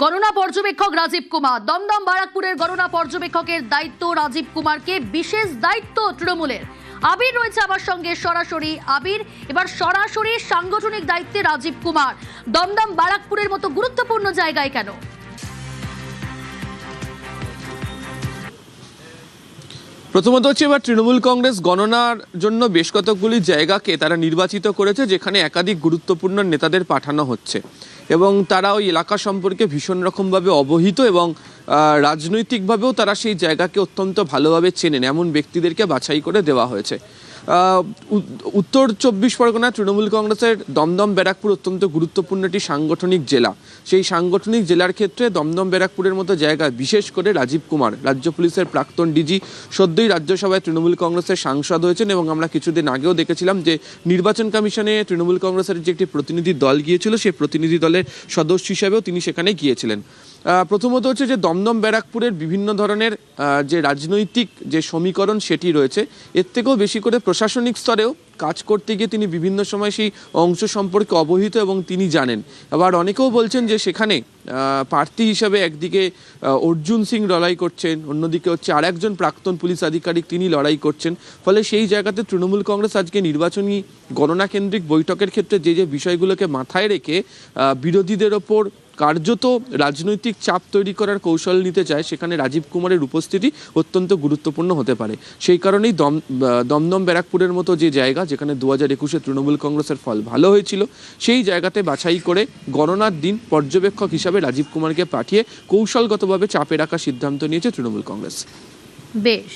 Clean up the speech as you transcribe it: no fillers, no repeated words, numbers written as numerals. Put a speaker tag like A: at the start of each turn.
A: গণনা পর্যবেক্ষক রাজীব কুমার, দমদম বারাকপুরের গণনা পর্যবেক্ষকের দায়িত্ব রাজীব কুমারকে বিশেষ দায়িত্ব তৃণমূলের। আবির রয়েছে আমার সঙ্গে সরাসরি। আবির, এবার সরাসরি সাংগঠনিক দায়িত্বে রাজীব কুমার দমদম বারাকপুরের মতো গুরুত্বপূর্ণ জায়গায় কেন?
B: প্রথমত হচ্ছে এবার তৃণমূল কংগ্রেস গণনার জন্য বেশ কতকগুলি জায়গাকে তারা নির্বাচিত করেছে, যেখানে একাধিক গুরুত্বপূর্ণ নেতাদের পাঠানো হচ্ছে এবং তারা ওই এলাকা সম্পর্কে ভীষণ রকমভাবে অবহিত এবং রাজনৈতিকভাবেও তারা সেই জায়গাকে অত্যন্ত ভালোভাবে চেনেন, এমন ব্যক্তিদেরকে বাছাই করে দেওয়া হয়েছে। উত্তর 24 পরগনা তৃণমূল কংগ্রেসের দমদম ব্যারাকপুর অত্যন্ত গুরুত্বপূর্ণ একটি সাংগঠনিক জেলা। সেই সাংগঠনিক জেলার ক্ষেত্রে দমদম ব্যারাকপুরের মতো জায়গায় বিশেষ করে রাজীব কুমার, রাজ্য পুলিশের প্রাক্তন ডিজি, সদ্যই রাজ্যসভায় তৃণমূল কংগ্রেসের সাংসদ হয়েছেন এবং আমরা কিছুদিন আগেও দেখেছিলাম যে নির্বাচন কমিশনে তৃণমূল কংগ্রেসের যে একটি প্রতিনিধি দল গিয়েছিল, সেই প্রতিনিধি দলের সদস্য হিসাবেও তিনি সেখানে গিয়েছিলেন। প্রথমত হচ্ছে যে দমদম ব্যারাকপুরের বিভিন্ন ধরনের যে রাজনৈতিক যে সমীকরণ সেটি রয়েছে, এর থেকেও বেশি করে প্রশাসনিক স্তরেও কাজ করতে গিয়ে তিনি বিভিন্ন সময় সেই অংশ সম্পর্কে অবহিত এবং তিনি জানেন। আবার অনেকেও বলছেন যে সেখানে প্রার্থী হিসাবে একদিকে অর্জুন সিং লড়াই করছেন, অন্যদিকে হচ্ছে আর একজন প্রাক্তন পুলিশ আধিকারিক তিনি লড়াই করছেন। ফলে সেই জায়গাতে তৃণমূল কংগ্রেস আজকে নির্বাচনী গণনা কেন্দ্রিক বৈঠকের ক্ষেত্রে যে বিষয়গুলোকে মাথায় রেখে বিরোধীদের ওপর কার্যত রাজনৈতিক চাপ তৈরি করার কৌশল নিতে চায়, সেখানে রাজীব কুমারের উপস্থিতি অত্যন্ত গুরুত্বপূর্ণ হতে পারে। সেই কারণেই দমদম ব্যারাকপুরের মতো যে জায়গা, যেখানে 2021-এ তৃণমূল কংগ্রেসের ফল ভালো হয়েছিল, সেই জায়গাতে বাছাই করে গণনার দিন পর্যবেক্ষক হিসাবে রাজীব কুমারকে পাঠিয়ে কৌশলগতভাবে চাপে রাখার সিদ্ধান্ত নিয়েছে তৃণমূল কংগ্রেস।
A: বেশ।